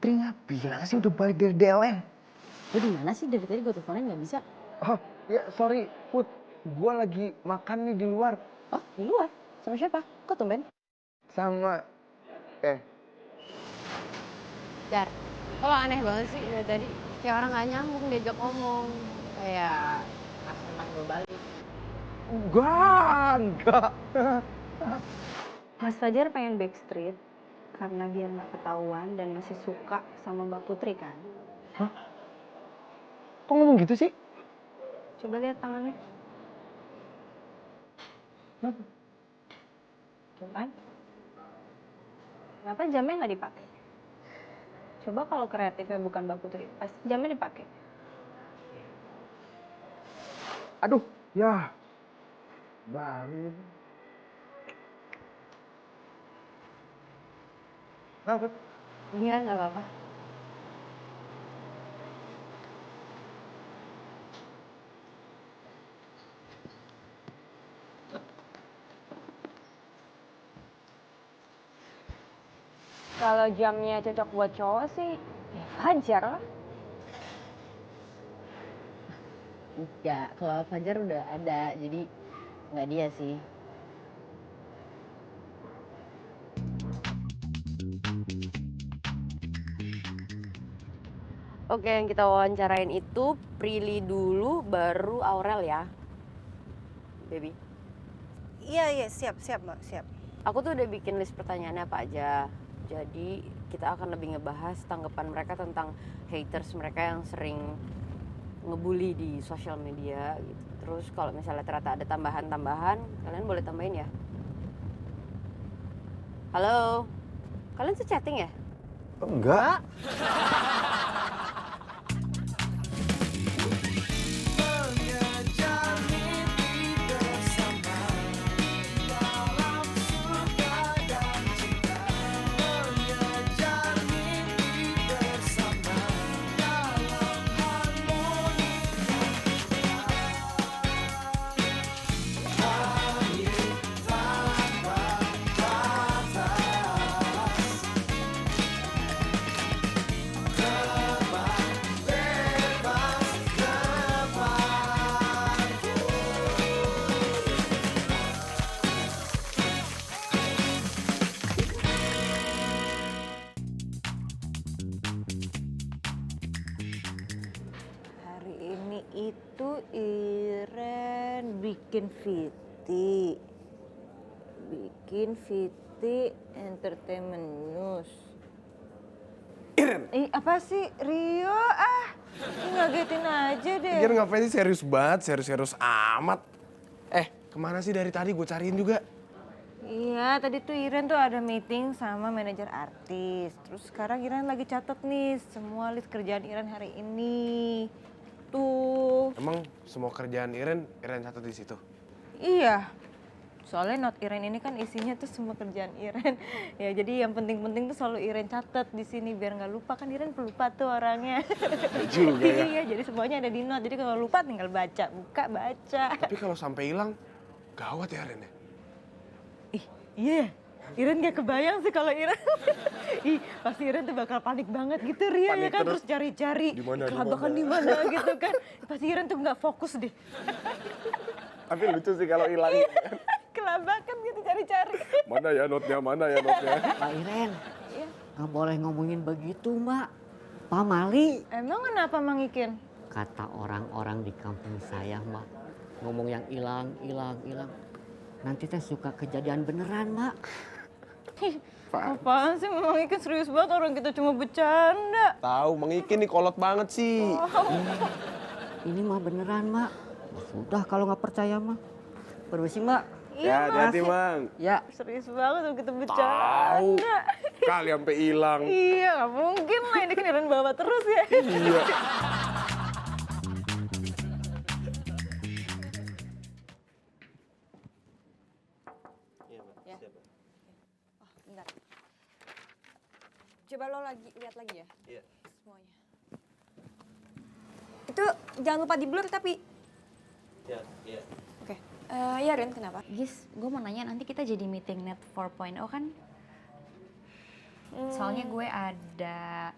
Putri nggak bilang sih udah balik dari DLN. Lu di mana sih dari tadi gue teleponin nggak bisa? Oh, ya sorry, Put. Gue lagi makan nih di luar. Oh, di luar? Sama siapa? Kok tumben? Sama, Dar, kalau aneh banget sih dari tadi. Kayak orang gak nyambung diajak ngomong. Kayak pas senang gue balik. enggak. Mas Fajar pengen backstreet karena biar nggak ketahuan dan masih suka sama Mbak Putri kan? Hah? Kok ngomong gitu sih? Coba lihat tangannya. Kenapa? Tuh kan? Kenapa jamnya nggak dipakai? Coba kalau kreatifnya bukan Mbak Putri, pasti jamnya dipakai. Aduh, ya. Baru. Kenapa? Iya, nggak apa-apa. Kalau jamnya cocok buat cowok sih, ya Fajar lah. Enggak, kalau Fajar udah ada, jadi nggak dia sih. Oke, yang kita wawancarain itu Prilly dulu, baru Aurel ya, baby. Iya, siap Mbak, siap. Aku tuh udah bikin list pertanyaannya apa aja. Jadi kita akan lebih ngebahas tanggapan mereka tentang haters mereka yang sering ngebully di sosial media gitu. Terus kalau misalnya ternyata ada tambahan-tambahan, kalian boleh tambahin ya. Halo, kalian tuh chatting ya? Enggak. Hari ini itu Iren bikin VT Entertainment News. Iren! Apa sih Rio? Ngagetin aja deh. Iren ngapain sih serius banget, serius amat. Kemana sih dari tadi gue cariin juga? Iya, tadi tuh Iren tuh ada meeting sama manajer artis. Terus sekarang Iren lagi catat nih semua list kerjaan Iren hari ini. Tuh. Emang semua kerjaan Iren catat di situ? Iya. Soalnya not Iren ini kan isinya tuh semua kerjaan Iren. Ya jadi yang penting-penting tuh selalu Iren catat di sini biar nggak lupa, kan Iren pelupa tuh orangnya. Juga ya. Iya, jadi semuanya ada di not. Jadi kalau lupa tinggal baca, buka, baca. Tapi kalau sampai hilang, gawat ya Ren ya? Iya, Iren gak kebayang sih kalau Iren. Pasti Iren tuh bakal panik banget gitu Ria, ya Panik kan, terus. terus cari-cari Dimana? kelabakan di mana gitu kan. Pasti Iren tuh nggak fokus deh. Tapi lucu sih kalau hilang. Kelabakan gitu cari-cari. Mana ya notnya? Mbak Iren, nggak boleh ngomongin begitu Mbak. Pamali. Emang kenapa Mang Ikin? Kata orang-orang di kampung saya Mbak, ngomong yang hilang. Nanti teh suka kejadian beneran Mbak. Apaan sih Mang Ikin, serius banget, orang kita cuma bercanda. Tahu, Mang Ikin nih kolot banget sih. Ini mah beneran Mbak. Sudah kalau nggak percaya mah. Permisi Mbak. Ya, hati-hati Mang. Ya. Serius banget tuh kita Tahu. bercanda. Kali sampai hilang. Iya, nggak mungkin lah, ini kan Iren bawa terus ya. Iya. Bentar. Coba lo lihat lagi ya. Iya. Semuanya. Itu jangan lupa di blur tapi. Iya. Oke. Ya Ren, kenapa? Gis, gue mau nanya nanti kita jadi meeting net 4.0 kan? Soalnya gue ada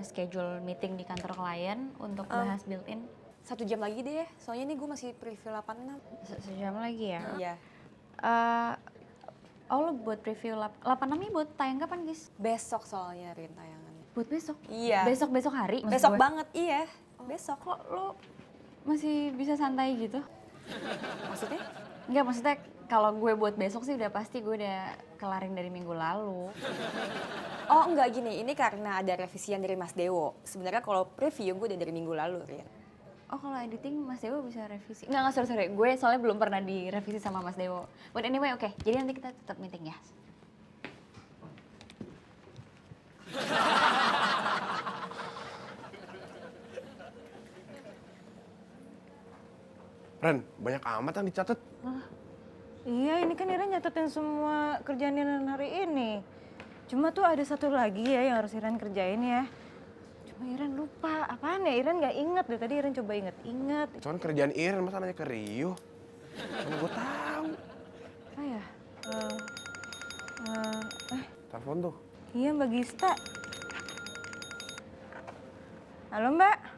schedule meeting di kantor klien untuk bahas built-in. 1 jam lagi deh, soalnya ini gue masih preview 86. Sejam lagi ya? Iya. Oh lo buat preview 86 ini buat tayang kapan guys? Besok soalnya Rin tayangannya. Buat besok? Iya. Besok hari? Maksud Besok gue. banget, iya. Besok. Kok lo masih bisa santai gitu? Maksudnya? Enggak, maksudnya kalau gue buat besok sih udah pasti gue udah kelarin dari minggu lalu. Oh enggak gini, ini karena ada revisian dari Mas Dewo. Sebenarnya kalau preview gue udah dari minggu lalu, Rin. Oh kalau editing Mas Dewo bisa revisi? Enggak, sorry. Gue soalnya belum pernah direvisi sama Mas Dewo. But anyway, oke. Jadi nanti kita tetap meeting ya. Ren, banyak amat yang dicatat. Iya, ini kan Iren nyatetin semua kerjaan Iren hari ini. Cuma tuh ada satu lagi ya yang harus Iren kerjain ya. Cuma Iren lupa, apaan ya? Iren nggak inget deh, tadi Iren coba inget-inget. Cuman kerjaan Iren, masa nanya ke Rio? Mana gue tahu. Apa ya? Telepon tuh. Iya Mbak Gista. Halo Mbak.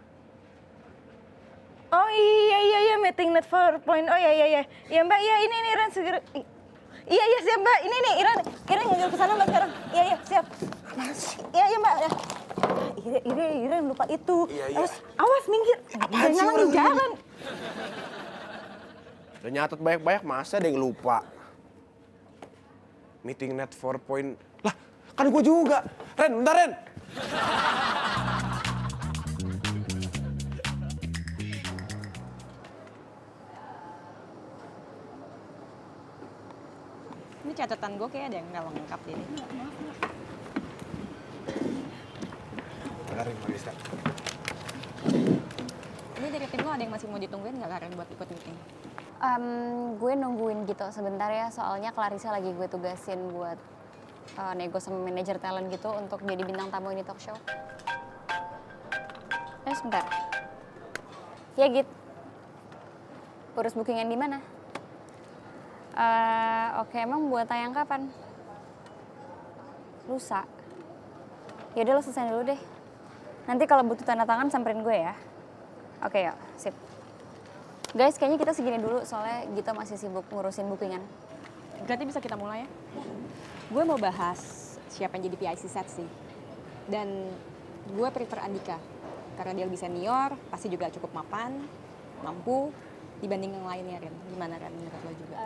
Oh iya meeting net 4.0. Oh iya. Iya Mbak, iya ini Iren segera. Iya siap Mbak. Ini nih Iren ngajak ke sana Mbak sekarang. Iya siap. Iya Mbak. Iren lupa itu. Iya. Awas minggir. Apaan sih Jangan orang di jalan. Udah nyatet banyak-banyak, masa ada yang lupa? Meeting net 4. Lah, kan gue juga. Ren, bentar Ren. Ini catatan gue kayak ada yang nggak lengkap deh. Bentar Ren, Marista. Ini dari tim lo ada yang masih mau ditungguin nggak Karen buat ikut meeting? Gue nungguin gitu sebentar ya, soalnya Clarissa lagi gue tugasin buat nego sama manajer talent gitu untuk jadi bintang tamu ini talk show. Sebentar. Ya Git, urus bookingan di mana? Oke, emang buat tayang kapan? Lusa. Yaudah lo selesai dulu deh. Nanti kalau butuh tanda tangan samperin gue ya. Oke ya, sip. Guys, kayaknya kita segini dulu soalnya Gita masih sibuk ngurusin bookingan. Berarti bisa kita mulai ya? Gue mau bahas siapa yang jadi PIC set sih. Dan gue prefer Andika. Karena dia lebih senior, pasti juga cukup mapan, mampu, dibanding yang lainnya Ren. Gimana Ren menurut lo juga?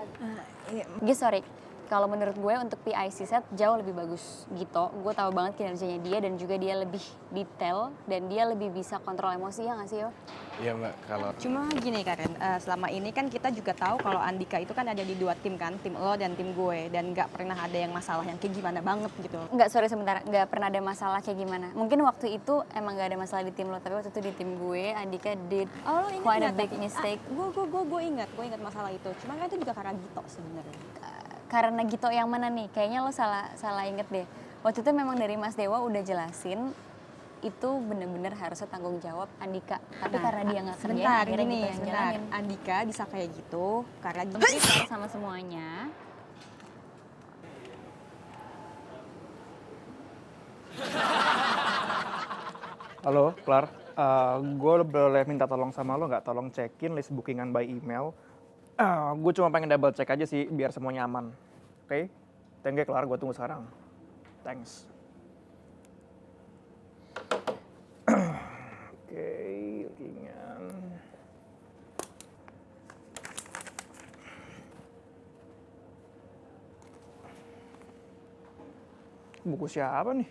Sorry. Kalau menurut gue untuk PIC set jauh lebih bagus Gito. Gue tahu banget kinerjanya dia dan juga dia lebih detail dan dia lebih bisa kontrol emosi ya nggak sih Yo? Iya Mbak, kalau... Cuma gini Karen, selama ini kan kita juga tahu kalau Andika itu kan ada di 2 tim kan, tim lo dan tim gue. Dan nggak pernah ada yang masalah yang kayak gimana banget gitu. Nggak, sorry sebentar. Nggak pernah ada masalah kayak gimana. Mungkin waktu itu emang nggak ada masalah di tim lo, tapi waktu itu di tim gue, Andika did quite a big mistake. Gue ingat masalah itu. Cuma kan itu juga karena Gito sebenarnya. Karena Gito yang mana nih? Kayaknya lo salah inget deh. Waktu itu memang dari Mas Dewa udah jelasin itu bener-bener harusnya tanggung jawab Andika. Tapi karena dia nggak kerja, akhirnya Gito yang jalanin. Andika bisa kayak gitu karena Prepare sama semuanya. Halo, Clar. Gue boleh minta tolong sama lo nggak? Tolong cekin list bookingan by email. Gue cuma pengen double check aja sih biar semuanya aman. Oke? Thank you, Clar. Gue tunggu sekarang. Thanks. Oke, bookingan. Buku siapa nih?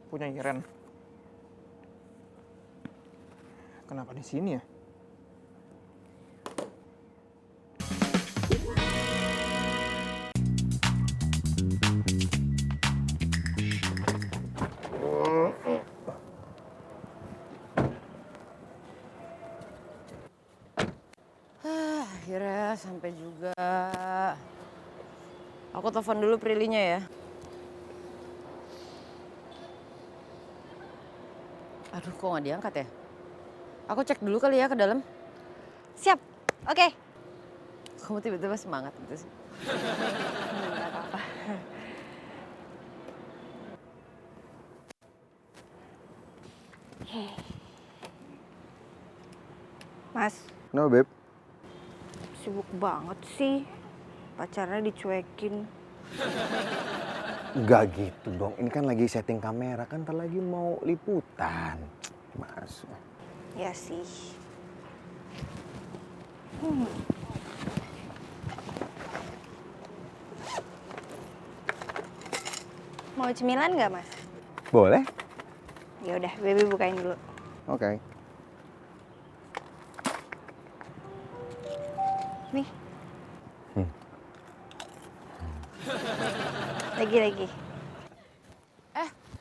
Punya Iren. Kenapa di sini ya? Akhirnya sampai juga. Aku telepon dulu Prilinya ya. Aduh, kok nggak diangkat ya? Aku cek dulu kali ya ke dalam. siap. Oke. Kamu tiba-tiba semangat gitu sih. Nggak apa-apa. Mas, No, Beb. sibuk banget sih. Pacarnya dicuekin. Enggak gitu dong. Ini kan lagi setting kamera, kan ntar lagi mau liputan. Mas. Ya sih. Mau cemilan nggak, Mas? Boleh? Ya udah, Baby bukain dulu. Oke. Nih. Lagi.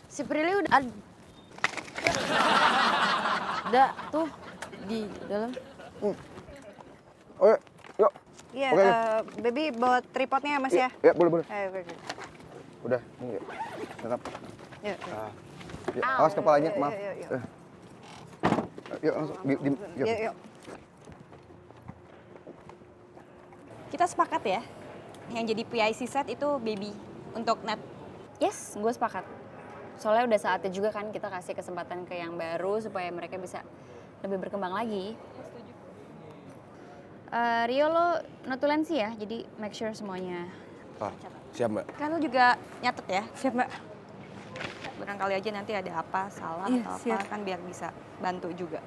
Si Prilly udah ada tuh di dalam. Oh, yuk. Iya, Oke. Baby bawa tripodnya ya, Mas ya? Ya, boleh. Ayo, oke. Udah, ini ya. Tetap. Yuk. Yuk, awas kepalanya, maaf. Yuk. Yuk, langsung. Yuk. Yuk. Kita sepakat ya, yang jadi PIC set itu Baby untuk Nat. Yes, gue sepakat. Soalnya udah saatnya juga kan kita kasih kesempatan ke yang baru supaya mereka bisa lebih berkembang lagi. Rio lo notulensi ya, jadi make sure semuanya. Ah, siap, Mbak. Kan lu juga nyatet ya, Siap, Mbak. barangkali aja nanti ada apa salah Iya, atau siap. apa kan biar bisa bantu juga.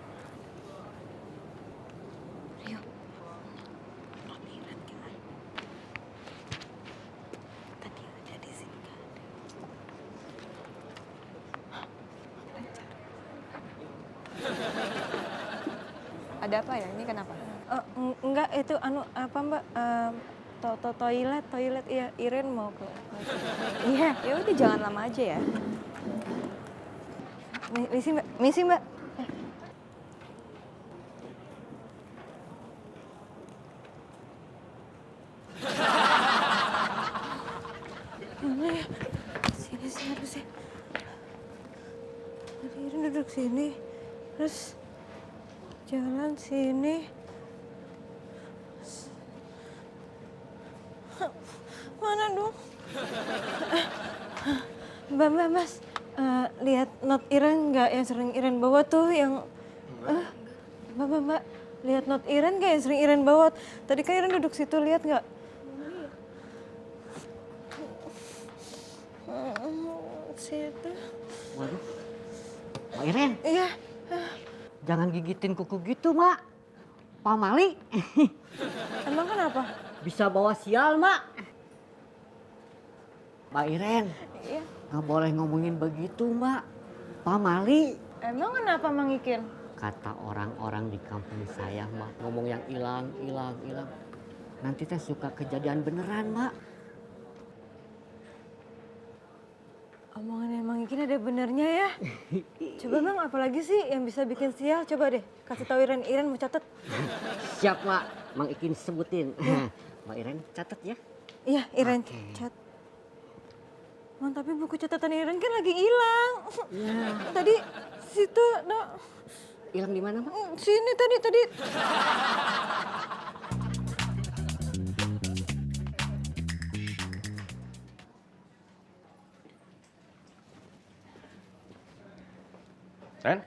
Ada apa ya? Ini kenapa? Enggak, itu apa Mbak? Toilet, iya, Iren mau ke. Iya, Ya udah jangan lama aja ya. misi Mbak. Mana ya? Sini harusnya. Tadi Iren duduk sini, terus jalan sini. Mana dong? Mbak, Mas, lihat not Iren nggak yang sering Iren bawa tuh yang... Mbak, lihat not Iren nggak yang sering Iren bawa? Tadi kan Iren duduk situ, lihat nggak? Situ. Waduh. Mbak Iren, Iya. jangan gigitin kuku gitu, Mak. Pak Mali Emang kenapa? bisa bawa sial, Mak. Mbak Iren, Iya. nggak boleh ngomongin begitu, Mbak. Pak Mali. Emang kenapa Mang Ikin? Kata orang-orang di kampung saya, Mak, ngomong yang hilang. Nanti teh suka kejadian beneran, Mak. Omongan Mang Ikin ada benernya ya. Coba Mang, apalagi sih yang bisa bikin sial? Coba deh, kasih tahu Iren mau catat. Siap, Mak. Mang Ikin sebutin. Mbak Iren catat ya. Iya, Iren Oke. cat. Mang, tapi buku catatan Iren kan lagi hilang. Ya. Tadi situ, Hilang di mana, Mak? sini tadi. Ren,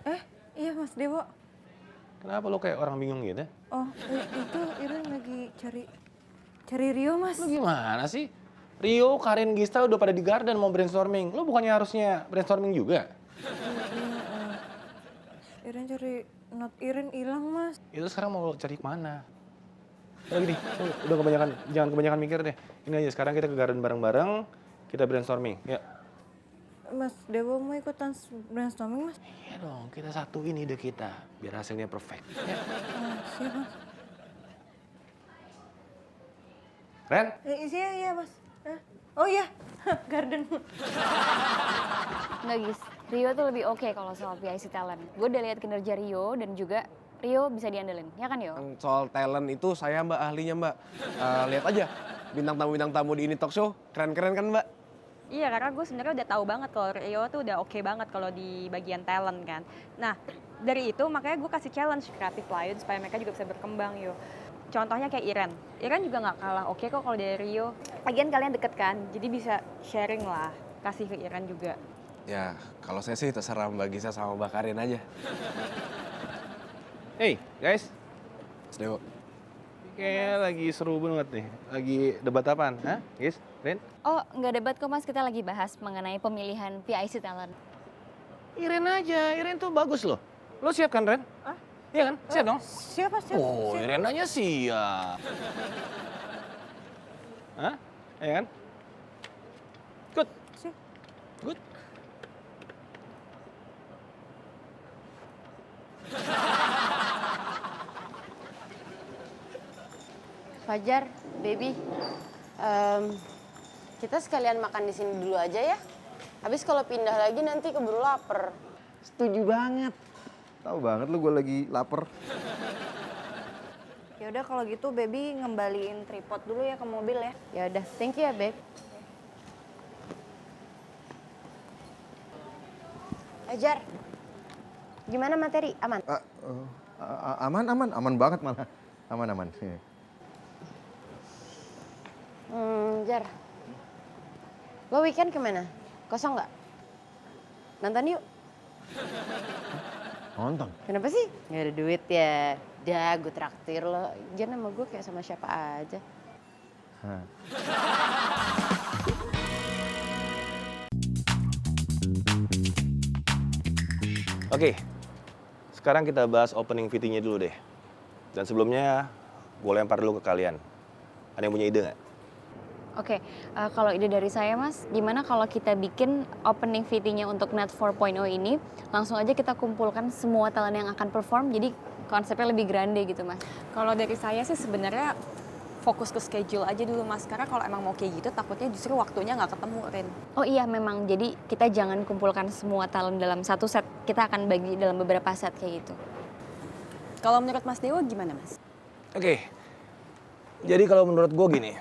Iya Mas Dewo. kenapa lo kayak orang bingung gitu? Oh, itu Iren lagi cari Rio Mas. Lo gimana sih? Rio, Karin, Gista udah pada di garden mau brainstorming. Lo bukannya harusnya brainstorming juga? Iren cari not Iren hilang Mas. Itu sekarang mau lo cari kemana? Udah gini, lo udah jangan kebanyakan mikir deh. Ini aja, sekarang kita ke garden bareng-bareng, kita brainstorming. Ya. Mas Dewo mau ikutan brainstorming Mas? Iya dong, kita satuin ide kita, biar hasilnya perfect. Ya. Siap Mas. Ren, Iya Mas. Oh iya, garden. Nggak, Gis. Rio tuh lebih oke kalau soal PIC talent. Gue udah lihat kinerja Rio dan juga Rio bisa diandelin. Ya kan, Yo? Soal talent itu saya Mbak ahlinya Mbak. Lihat aja bintang tamu di ini talk show keren-keren kan Mbak? Iya, karena gue sebenarnya udah tahu banget kalau Rio tuh udah oke banget kalau di bagian talent kan. Nah, dari itu makanya gue kasih challenge Creative Lion supaya mereka juga bisa berkembang, Yo. Contohnya kayak Iren juga nggak kalah oke kok kalau dari Rio. Lagian kalian deket kan, jadi bisa sharing lah, kasih ke Iren juga. Ya, kalau saya sih terserah Mbak Gisa sama Mbak Karin aja. Hey guys, Mas Dewo. kayaknya lagi seru banget nih. Lagi debat apaan? Hah? Guys, Ren? Oh, nggak debat kok Mas, kita lagi bahas mengenai pemilihan PIC talent. Iren aja, Iren tuh bagus loh. Lo siap kan, Ren? Iya kan? Siap dong? Siapa siap? Oh, Iren aja siap. Hah? Iya kan? Good. Siap. Good. Fajar, baby, kita sekalian makan di sini dulu aja ya. Habis kalau pindah lagi nanti keburu lapar. Setuju banget. Tahu banget lu gue lagi lapar. Ya udah kalau gitu baby ngembaliin tripod dulu ya ke mobil ya. Ya udah, thank you ya, babe. Fajar, gimana materi? Aman? Aman banget malah. Aman. Jar, lo weekend kemana? Kosong nggak? Nonton yuk. Nonton. Kenapa sih? Nggak ada duit ya. Dah, gue traktir lo. Jangan sama gue kayak sama siapa aja. Hah. Oke, sekarang kita bahas opening VT-nya dulu deh. Dan sebelumnya, gue lempar dulu ke kalian. Ada yang punya ide nggak? Oke, kalau ide dari saya Mas, gimana kalau kita bikin opening VT-nya untuk Net 4.0 ini, langsung aja kita kumpulkan semua talent yang akan perform, jadi konsepnya lebih grande gitu Mas. Kalau dari saya sih sebenarnya fokus ke schedule aja dulu Mas, karena kalau emang mau kayak gitu takutnya justru waktunya nggak ketemu, Rin. Oh iya memang, jadi kita jangan kumpulkan semua talent dalam satu set, kita akan bagi dalam beberapa set kayak gitu. Kalau menurut Mas Dewo gimana Mas? Oke, jadi kalau menurut gue gini,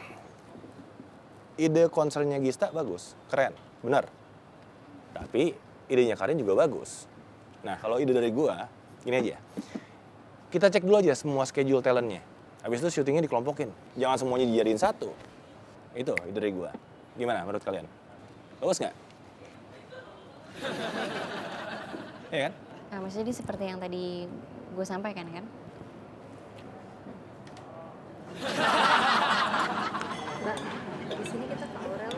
ide konsernya Gista bagus, keren, benar. Tapi idenya Karin juga bagus. Nah kalau ide dari gue, gini aja. Kita cek dulu aja semua schedule talentnya. Habis itu syutingnya dikelompokin. Jangan semuanya dijadiin satu. Itu ide dari gue. Gimana menurut kalian? Bagus nggak? Iya kan? Nah, maksudnya seperti yang tadi gue sampaikan kan? Di sini kita ke Aurel.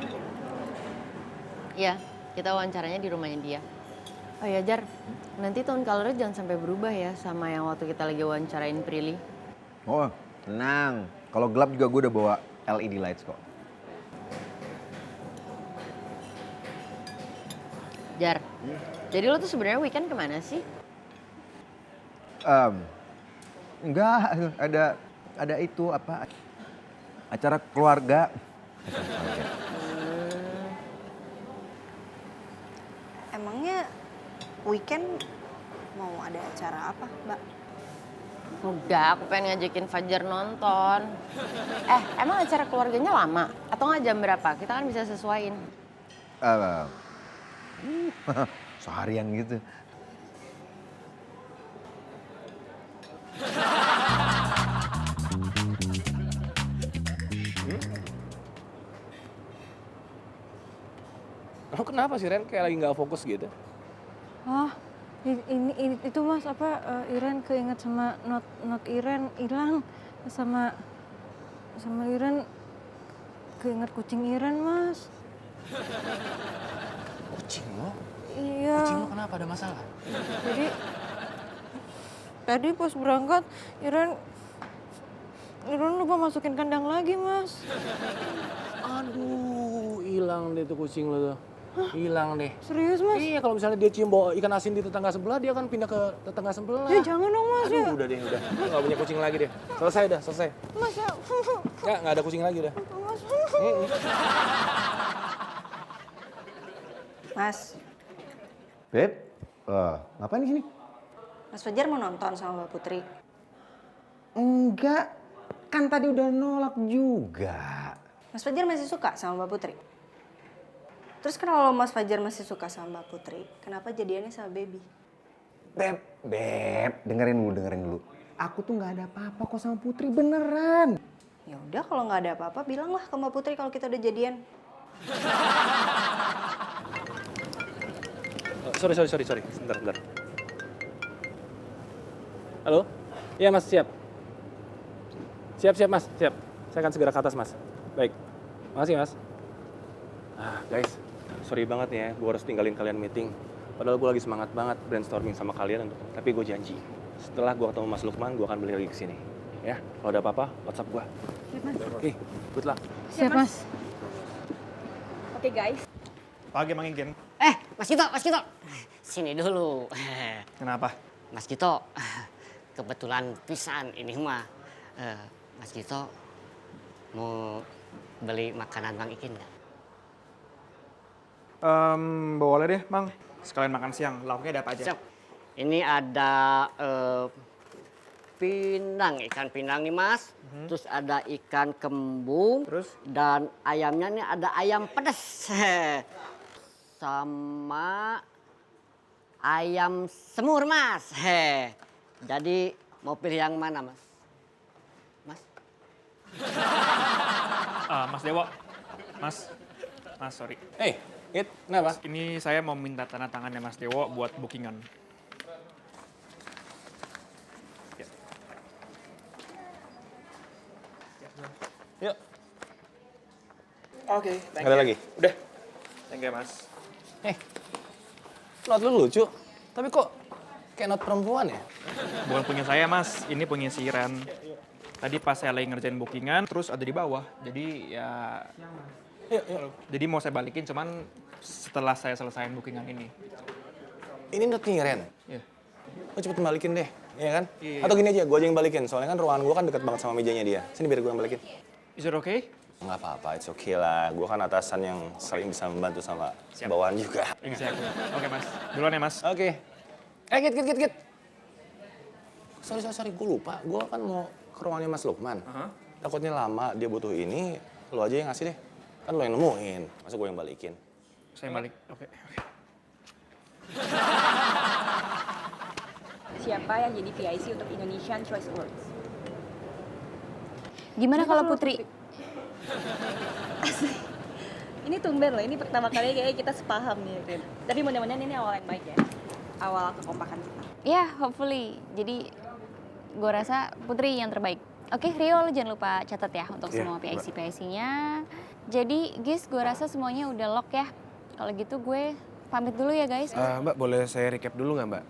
Iya, kita wawancaranya di rumahnya dia. Oh ya Jar, nanti tone color-nya jangan sampai berubah ya sama yang waktu kita lagi wawancarain Prilly. Oh, tenang. Kalau gelap juga gue udah bawa LED lights kok. Jar, jadi lo tuh sebenarnya weekend kemana sih? Enggak, ada itu apa? Acara keluarga. Emangnya weekend mau ada acara apa, Mbak? Enggak, aku pengen ngajakin Fajar nonton. Emang acara keluarganya lama? Atau nggak jam berapa? Kita kan bisa sesuaiin. Seharian gitu. Lo kenapa sih Ren kayak lagi nggak fokus gitu? Ini itu Mas Iren keinget sama not Iren hilang sama Iren keinget kucing Iren Mas. Kucing lo? Iya. Kucing lo kenapa, ada masalah? Jadi tadi pas berangkat Iren lupa masukin kandang lagi Mas. Aduh, hilang deh tuh kucing lo tuh. Hilang deh. Serius Mas? Iya, kalau misalnya dia cium bawa ikan asin di tetangga sebelah, dia akan pindah ke tetangga sebelah. Ya jangan dong Mas Aduh, ya. udah deh, udah. Lo nggak punya kucing lagi deh. Selesai. Mas ya. Nggak ada kucing lagi udah. Mas, Beb, ngapain di sini? Mas Fajar mau nonton sama Mbak Putri? Enggak, kan tadi udah nolak juga. Mas Fajar masih suka sama Mbak Putri? Terus kalau Mas Fajar masih suka sama Mbak Putri, kenapa jadiannya sama Baby? Beb, dengerin dulu. Aku tuh nggak ada apa-apa kok sama Putri, beneran. Ya udah kalau nggak ada apa-apa, bilanglah ke Mbak Putri kalau kita udah jadian. sorry. Sebentar. Halo? Iya mas, siap. Siap mas, siap. Saya akan segera ke atas mas. Baik, makasih mas. Guys, sorry banget ya, gue harus tinggalin kalian meeting. Padahal gue lagi semangat banget brainstorming sama kalian, tapi gue janji. Setelah gue ketemu Mas Lukman, gue akan balik lagi ke sini. Ya, kalau ada apa-apa, WhatsApp gue. Siap, Mas. Oke, good luck. Siap, Mas. Oke, guys. Pagi Mang Ingkin. Mas Gito. Sini dulu. Kenapa? Mas Gito, kebetulan pisan ini mah. Mas Gito mau beli makanan Bang Ikin nggak? Boleh deh, Mang. Sekalian makan siang. Lauknya ada apa aja? Siap. Ini ada ikan pindang nih Mas. Terus ada ikan kembung. Terus? Dan ayamnya nih ada ayam pedas. Sama ayam semur Mas. Jadi mau pilih yang mana Mas? Mas Dewo. Mas, sorry. It, kenapa? Ini saya mau minta tanda tangannya Mas Dewo buat bookingan. Yuk. Oke, Nggak ada lagi? Udah. Thank you, Mas. Not lu lucu, tapi kok kayak not perempuan ya? Bukan punya saya, Mas. Ini punya si Ren. Tadi pas saya lagi ngerjain bookingan, terus ada di bawah. Jadi ya... Jadi mau saya balikin, cuman setelah saya selesaiin bookingan ini. Ini notnya Ren. Iya. Lo cepet balikin deh, iya kan? Iya. Atau gini aja, gue aja yang balikin. Soalnya kan ruangan gue kan deket banget sama mejanya dia. Sini biar gue yang balikin. Is it okay? Nggak apa-apa, it's okay lah. Gue kan atasan yang saling bisa membantu sama bawahan juga. Exactly. Oke, Mas. Duluan ya, Mas. Oke. Git. Sorry, gue lupa. Gue kan mau ke ruangannya Mas Lukman. Takutnya lama, dia butuh ini, lo aja yang ngasih deh. Kan lo yang nemuin, masa gue yang balikin. Saya balik. Oke. Siapa yang jadi PIC untuk Indonesian Choice Awards? Gimana kalau Putri? Ini tumben loh, ini pertama kali kayaknya kita sepaham nih, Rin. Tapi mudah-mudahan ini awal yang baik ya. Awal kekompakan kita. Ya, hopefully. Jadi gue rasa Putri yang terbaik. Oke, Rio, lu jangan lupa catat ya untuk semua PIC-PIC-nya. Jadi, guys, gue rasa semuanya udah lock ya. Kalau gitu gue pamit dulu ya, guys. Mbak, boleh saya recap dulu nggak, Mbak?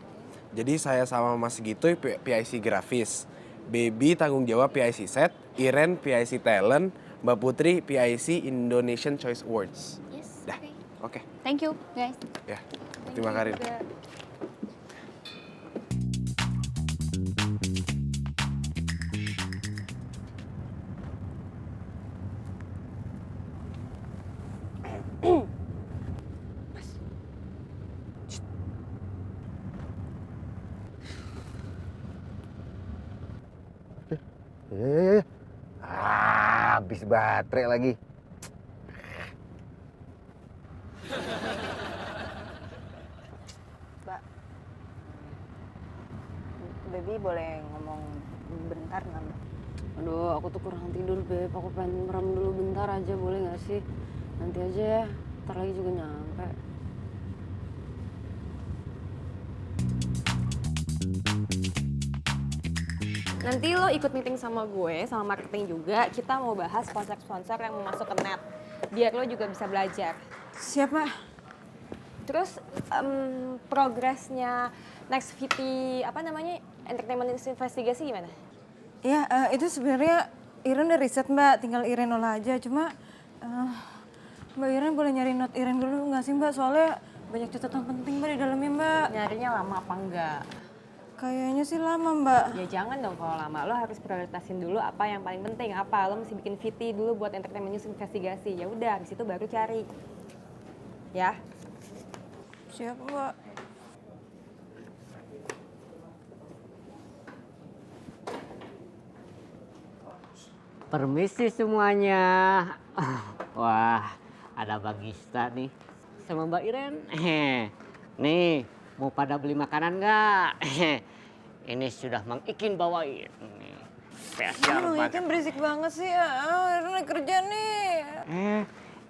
Jadi saya sama Mas Gito PIC grafis. Baby tanggung jawab PIC set, Iren PIC talent, Mbak Putri PIC Indonesian Choice Awards. Yes, Dah, oke. Thank you, guys. Ya, terima kasih. Habis baterai lagi. Mbak, Baby boleh ngomong bentar nggak, Mbak? Aduh, aku tuh kurang tidur, Beb. Aku pengen merem dulu bentar aja, boleh nggak sih? Nanti aja ya, ntar lagi juga nyampe. Nanti lo ikut meeting sama gue, sama marketing juga. Kita mau bahas sponsor-sponsor yang mau masuk ke net. Biar lo juga bisa belajar. Siap, Mbak. Terus progresnya Next VT, entertainment investigasi gimana? Ya, itu sebenarnya Iren udah riset, Mbak. Tinggal Iren olah aja. Cuma Mbak Iren boleh nyari not Iren dulu nggak sih, Mbak? Soalnya banyak catatan penting, Mbak, di dalamnya, Mbak. Nyarinya lama apa enggak? Kayaknya sih lama, Mbak. Ya jangan dong kalau lama. Lo harus prioritasin dulu apa yang paling penting. Apa? Lo mesti bikin VT dulu buat entertainment news investigasi. Ya udah, habis itu baru cari. Ya. Siap, Mbak. Permisi semuanya. Wah, ada Bagista nih sama Mbak Iren. Nih, mau pada beli makanan nggak? Ini sudah Mang Ikin bawain. Spesial Mang banget. Ikin berisik banget sih. Iren lagi kerja nih.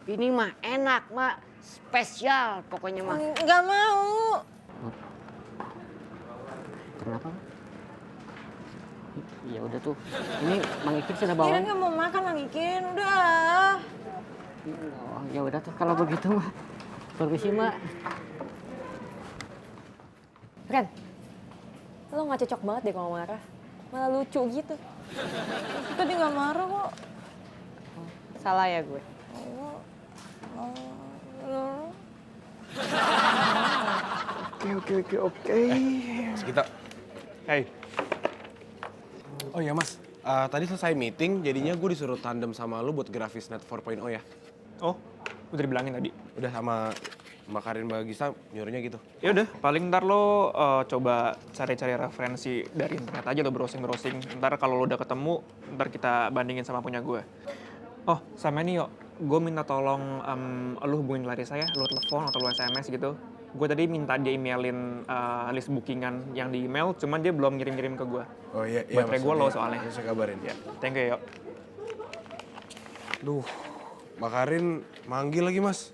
Ini mah enak, Mak. Spesial pokoknya mah. Nggak mau. Kenapa? Ya udah tuh. Ini Mang Ikin sudah bawa. Iren nggak mau makan, Mang Ikin. Udah. Oh, ya udah tuh kalau begitu mah. Permisi, Mbak. Ren, lo nggak cocok banget deh kalau marah. Malah lucu gitu. Tadi nggak marah kok. Salah ya gue. Oke. Mas Gito. Hey, Oh iya mas, tadi selesai meeting jadinya gue disuruh tandem sama lu buat Grafisnet 4.0 ya. oh, udah dibilangin tadi. Udah sama Mbak Karin Mbak Gisa nyuruhnya gitu. Ya udah, paling ntar lo coba cari-cari referensi dari internet aja, lo browsing-browsing. Ntar kalau lo udah ketemu, ntar kita bandingin sama punya gue. Oh, sama ini yuk, gue minta tolong lo hubungin Larissa ya, lo telepon atau lo SMS gitu. Gue tadi minta dia emailin list bookingan yang di email, cuman dia belum ngirim-ngirim ke gue. Oh iya, iya. Baterai gue lo soalnya. Saya kabarin. Ya, thank you yuk. Duh, Mbak Karin manggil lagi mas.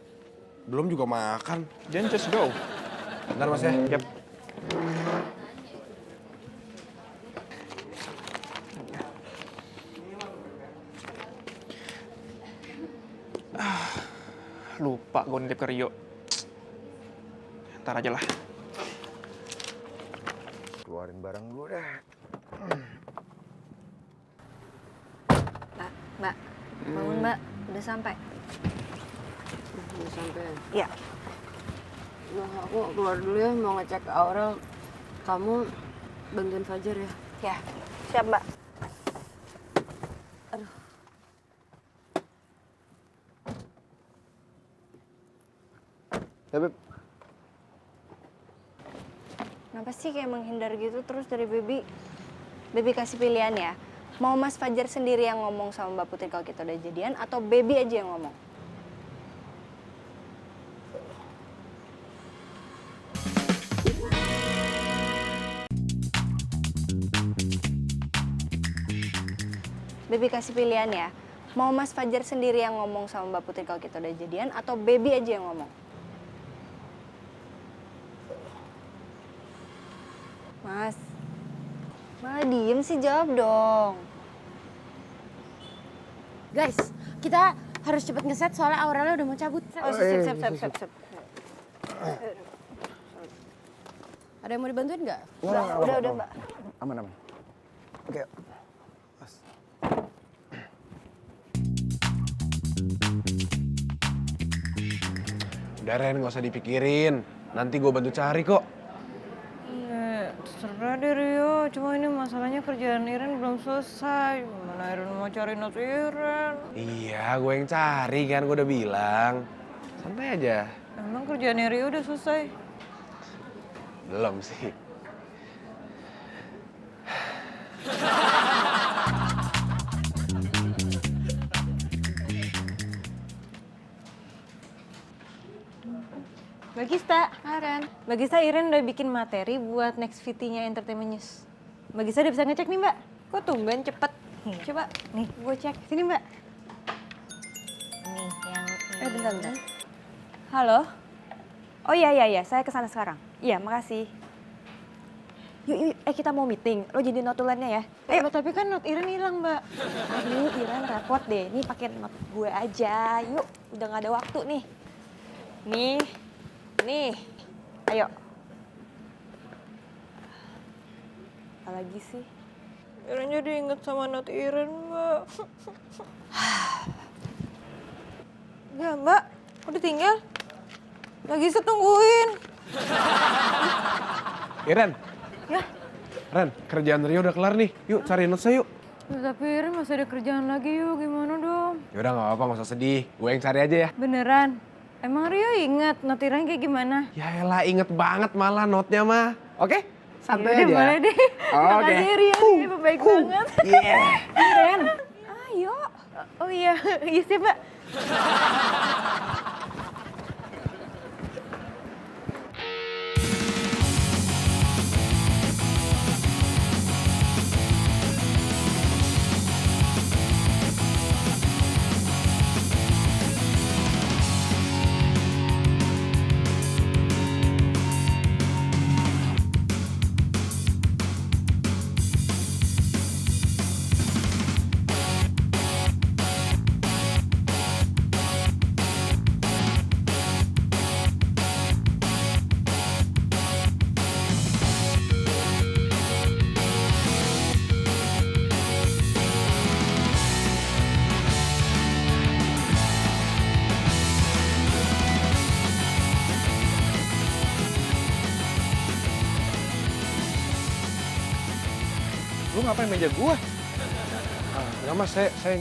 Belum juga makan. Then just go. Bentar mas ya. Yep. Lupa gue nitip ke Rio. Ntar aja lah. Keluarin barang gue deh. Mbak, bangun Mbak, udah sampai. Udah sampai. Iya. Nah, aku keluar dulu ya, mau ngecek Aurel. Kamu bantuin Fajar ya. Ya, siap Mbak. Ya, Beb. Kenapa sih kayak menghindar gitu terus dari Baby? Baby kasih pilihan ya. Mau Mas Fajar sendiri yang ngomong sama Mbak Putri kalau kita udah jadian atau Baby aja yang ngomong? Baby kasih pilihan ya. Mau Mas Fajar sendiri yang ngomong sama Mbak Putri kalau kita udah jadian atau Baby aja yang ngomong? Mas, malah diem sih, jawab dong. Guys, kita harus cepet ngeset soalnya Aurelnya udah mau cabut. Oh, siap. Ada yang mau dibantuin nggak? Udah, Mbak. Aman. Oke. Mas. Udah Ren, gak usah dipikirin. Nanti gue bantu cari kok. Iya, terserah deh Rio. Cuma ini masalahnya kerjaan Iren belum selesai. Gimana Iren mau cari not Iren? Iya, gue yang cari kan, gue udah bilang. Santai aja. Emang kerjaannya Rio udah selesai? Belum sih. Mbak Gista. Aren. Mbak Gista, Iren udah bikin materi buat next VT-nya Entertainment News. Mbak Gista udah bisa ngecek nih, Mbak. Kok tumben cepet? Coba, nih, gue cek. Sini, Mbak. Nih, yang Bentar. Halo? Oh iya, saya kesana sekarang. Iya, makasih. Yuk, kita mau meeting. Lo jadi notulennya ya. Ayo, tapi kan not Iren hilang, Mbak. Aduh, Iren repot deh. Nih pakai not gue aja. Yuk, udah gak ada waktu nih. Nih. Ayo. Apa lagi sih? Iren jadi inget sama not Iren, Mbak. Ya, Mbak. Udah tinggal. Mbak Gista tungguin. Ren. Ya. Ren, kerjaan Rio udah kelar nih. Yuk cari notesnya yuk. Tapi Iren masih ada kerjaan lagi yuk, gimana dong? Yaudah gak apa-apa, gak usah sedih. Gue yang cari aja ya. Beneran? Emang Rio inget not Iren kayak gimana? Ya elah, inget banget malah notnya mah. Oke? Santai Yaudah, aja. boleh deh. Oke. Makasih Rio, ini baik banget. Yeah. Iren. Ayo. Oh iya, iya sih Mbak. ngapain meja gua? Enggak mas, saya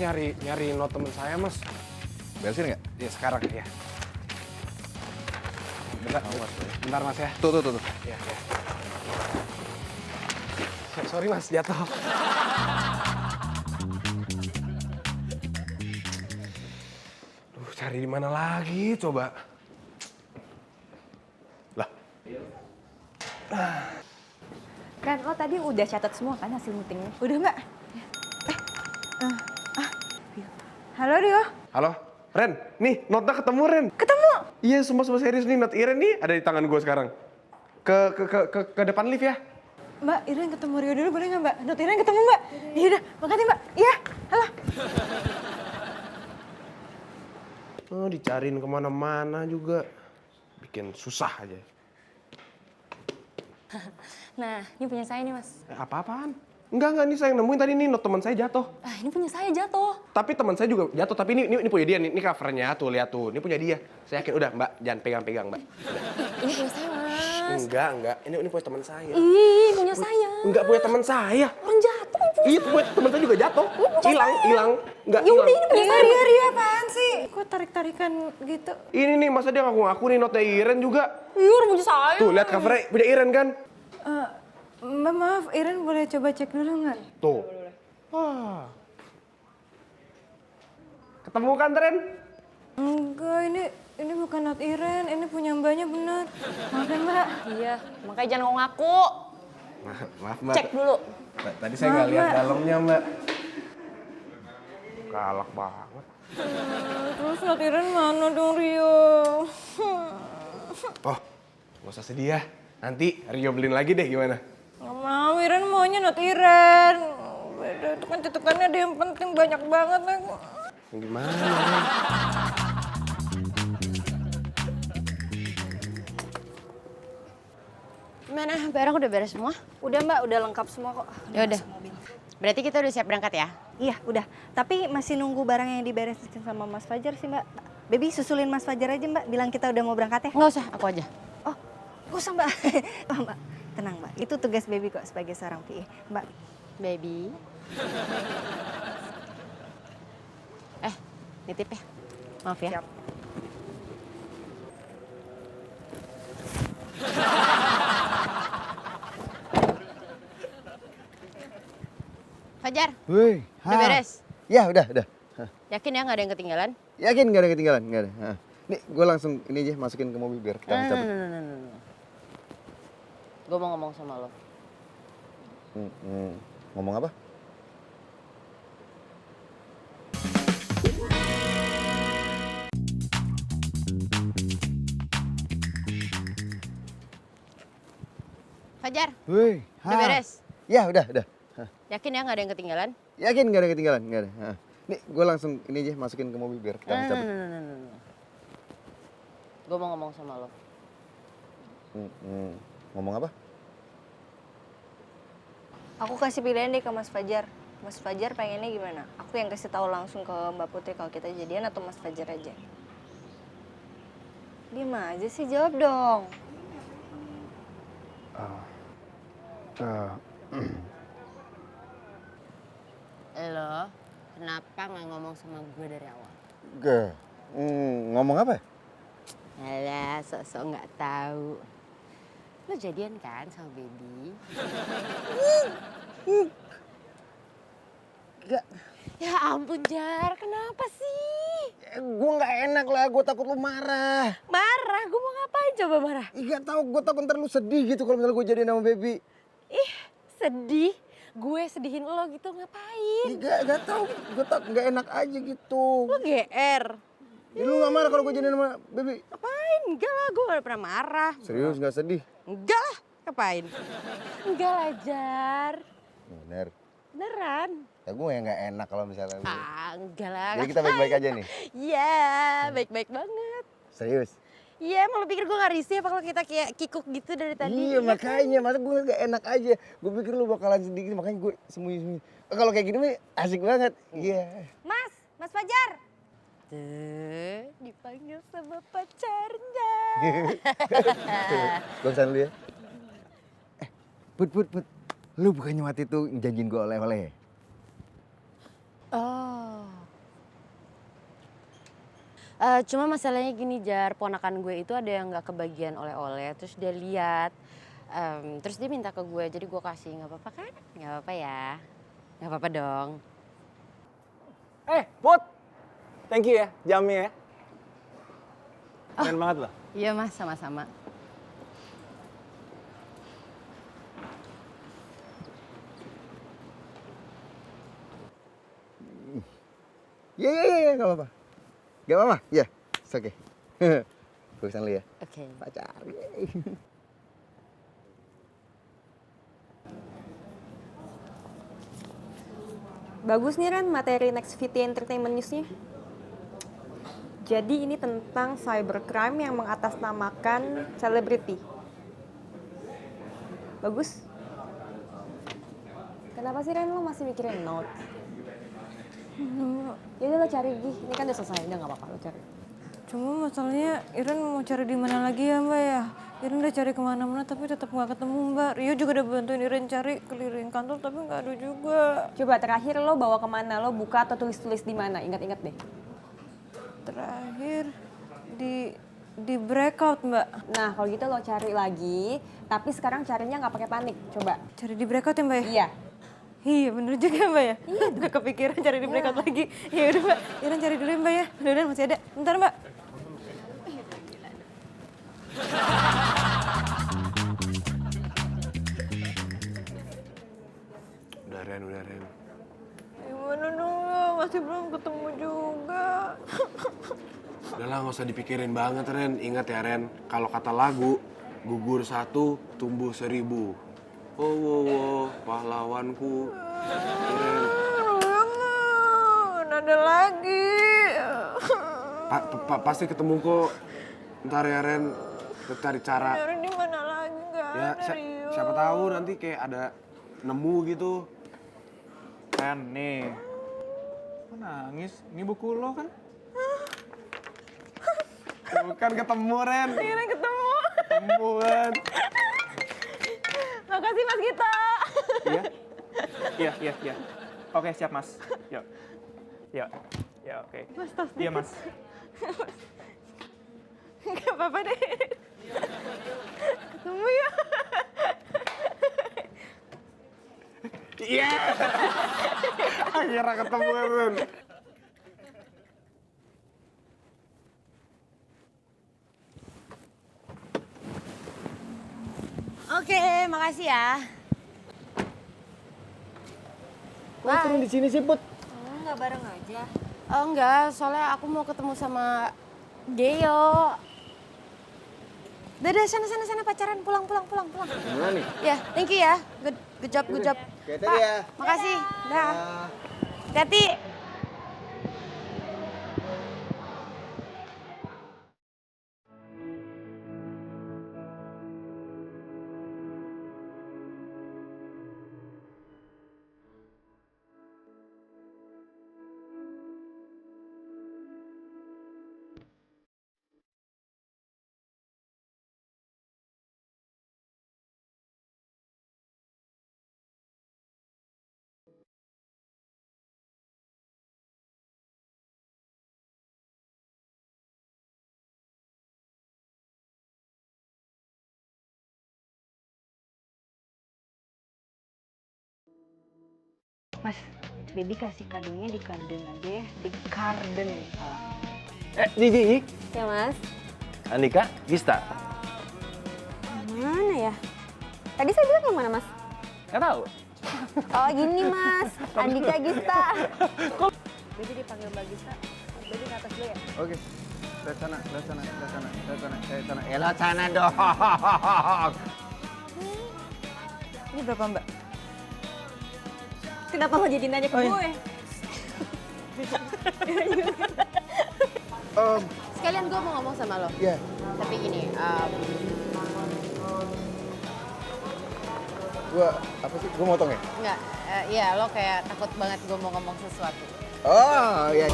nyari note temen saya mas. Beresin nggak? Ya sekarang ya. Bentar mas ya. Tuh. Ya. Sorry mas, jatuh. Duh, cari di mana lagi coba? Lah. Ren, lo tadi udah catat semua kan hasil meetingnya? Udah mbak. Halo Rio. Halo, Ren. Nih, note-nya ketemu Ren. Ketemu. Iya, sumpah serius nih, note Iren nih ada di tangan gue sekarang. Ke depan lift ya. Mbak, Iren ketemu Rio dulu boleh nggak mbak? Not Iren ketemu mbak. Iya udah, makasih mbak. Iya, halo. Oh, dicariin kemana-mana juga. Bikin susah aja. Nah, ini punya saya nih mas. Apa-apaan? Enggak, ini saya yang nemuin tadi nih, note teman saya jatuh. Ah, ini punya saya jatuh. Tapi teman saya juga jatuh, tapi ini punya dia nih. Ini covernya tuh, lihat tuh. Ini punya dia. Saya yakin, udah mbak, jangan pegang-pegang mbak. Udah. Ini punya saya mas. Enggak. Ini punya teman saya. Ih, punya saya. Enggak punya teman saya. Orang jatuh. Iya, punya teman saya juga jatuh. Hilang. Enggak Ya udah, hilang. ini punya saya. Rio apaan sih? Kok tarik-tarikan gitu? Ini nih, masa dia ngaku-ngaku nih note Iren juga. Iya, orang punya saya. Tuh, lihat covernya punya Iren kan? Mbak maaf, Iren boleh coba cek dulu nggak? Tuh. Wah. Ketemu kan, Ren? Enggak, ini bukan not Iren, ini punya mbaknya bener. Maaf ya mbak. Iya, makanya jangan ngaku. Maaf, Mbak. Cek dulu. Tadi saya nggak lihat dalamnya, Mbak. Galak banget. Terus not Iren mana dong Rio? Oh, nggak usah sedih ya. Nanti Rio beliin lagi deh, gimana? Nggak mau, Iren maunya not Iren. Beda, itu kan cetakannya ada yang penting banyak banget. Gimana, Ren? Gimana? Barang udah beres semua? Udah mbak, udah lengkap semua kok. Ya udah. Berarti kita udah siap berangkat ya? Iya, udah. Tapi masih nunggu barang yang diberesin sama Mas Fajar sih mbak. Baby susulin Mas Fajar aja mbak, bilang kita udah mau berangkat ya. Nggak usah, aku aja. Oh, gak usah mbak. Oh, mbak, tenang mbak. Itu tugas baby kok sebagai seorang PA. Mbak. Baby. Nitip ya. Maaf ya. Siap. Fajar, Wih, udah beres? Ya, udah. Yakin ya nggak ada yang ketinggalan? Yakin nggak ada yang ketinggalan? Nggak ada. Nih, gue langsung ini aja masukin ke mobil biar kita bisa cabut. Gue mau ngomong sama lo. Ngomong apa? Fajar, Wih, udah beres? Ya, udah. Yakin ya nggak ada yang ketinggalan? Yakin nggak ada yang ketinggalan? Nggak ada. Nih, gue langsung ini aja masukin ke mobil biar kita bisa cabut. Gue mau ngomong sama lo. Ngomong apa? Aku kasih pilihan deh ke Mas Fajar. Mas Fajar pengennya gimana? Aku yang kasih tahu langsung ke Mbak Putri kalau kita jadian atau Mas Fajar aja? Diam aja sih, jawab dong. Lo kenapa nggak ngomong sama gue dari awal? Ngomong apa ya? Alah, sok-sok nggak tahu. Lo jadian kan sama baby? Enggak. Ya ampun Jar, kenapa sih? Gue nggak enak lah, gue takut lu marah. Marah? Gue mau ngapain coba marah? Gak tau, gue takut ntar lu sedih gitu kalau misalnya gue jadian sama baby. Ih, sedih? Gue sedihin lo gitu ngapain? Gak tau, gue nggak enak aja gitu. Lo GR? Ya, lu gak marah kalau gue jadian sama baby? Ngapain? Enggak lah, gue gak pernah marah. Serius gak sedih? Enggak lah, ngapain? Enggak lah Jar. Bener. Beneran? Ya gue yang gak enak kalau misalnya lu. Enggak lah. Jadi kita baik-baik aja nih? Iya, baik-baik banget. Serius? Iya, emang lo pikir gue gak risih apa kalau kita kayak kikuk gitu dari tadi? Iya makanya, masa gue gak enak aja. Gue pikir lu bakalan sedih, makanya gue sembunyi-sembunyi. Kalau kayak gini mah asik banget. Iya. Mas Fajar. Tuh, dipanggil sama pacarnya. Gue kesana dulu ya. Put. Lu bukannya waktu itu janjiin gue oleh-oleh? Oh. Cuma masalahnya gini Jar, ponakan gue itu ada yang nggak kebagian oleh-oleh, terus dia lihat, terus dia minta ke gue, jadi gue kasih. Nggak apa-apa kan? Nggak apa-apa ya, nggak apa-apa dong. Put! Thank you ya, jamnya ya. Keren banget loh. Iya Mas, sama-sama. Iya, nggak apa-apa. Nggak apa-apa? Iya, it's okay. Gue kesana dulu ya. Oke. Pacar. Bagus nih Ren materi Next VT Entertainment News-nya. Jadi ini tentang cybercrime yang mengatasnamakan selebriti. Bagus. Kenapa sih Ren lo masih mikirin note? Ya udah lo cari Gi, ini kan udah selesai, udah nggak apa-apa lo cari. Cuma masalahnya Iren mau cari di mana lagi ya Mbak ya? Iren udah cari kemana-mana tapi tetap nggak ketemu Mbak. Rio juga udah bantuin Iren cari keliling kantor tapi nggak ada juga. Coba terakhir lo bawa kemana? Lo buka atau tulis-tulis di mana? Ingat-ingat deh. Terakhir di breakout Mbak. Nah kalau gitu lo cari lagi, tapi sekarang carinya nggak pakai panik. Coba. Cari di breakout ya Mbak ya? Iya. Iya bener juga Mbak ya. Iya. Gak kepikiran cari di breakout lagi. Ya udah Mbak, Iren cari dulu ya Mbak ya. Mudah-mudahan masih ada. Bentar Mbak. Udah Ren. Gimana dong ya? Masih belum ketemu juga. Udahlah nggak usah dipikirin banget Ren. Ingat ya Ren, kalau kata lagu, gugur satu, tumbuh seribu. Oh, wow, wow, pahlawanku. Ren. Jangan ada lagi. Pasti ketemu kok. Ntar ya Ren, kita cari cara. Iren di mana lagi? Gak Ya, ada Rio. siapa tahu nanti kayak ada nemu gitu. Ren, nih. Kok nangis? Ini buku lo kan? Bukan ketemu Ren. Iren ketemu. Ketemu Ren. Makasih Mas Gita. Iya. Oke, siap Mas. Yuk. Ya, oke. Mas tas Iya Mas. Gak apa-apa deh. Ketemu ya. Iya. Akhirnya ketemu Ren. Oke, makasih ya. Kok turun di sini sih, Put? Nggak bareng aja. Oh enggak, soalnya aku mau ketemu sama Geo. Dadah, sana pacaran, pulang. Gimana nih? Ya, thank you ya. Good job. Kayak tadi ya. Makasih. Dah. Hati. Mas, Baby kasih kadonya di Garden aja ya, di Garden. Jiji, Ya Mas. Andika, Gista. Mana ya? Tadi saya bilang yang mana Mas? Nggak tahu. Oh gini Mas, Andika Gista. Baby dipanggil Mbak Gita. Baby ke atas dulu ya. Oke. Lihat sana. Ya lo sana dong. Ini berapa Mbak? Kenapa lo jadi nanya ke gue? Sekalian gue mau ngomong sama lo. Iya. Tapi gini, Gua motong ya? enggak, ya lo kayak takut banget gue mau ngomong sesuatu. Oh, iya.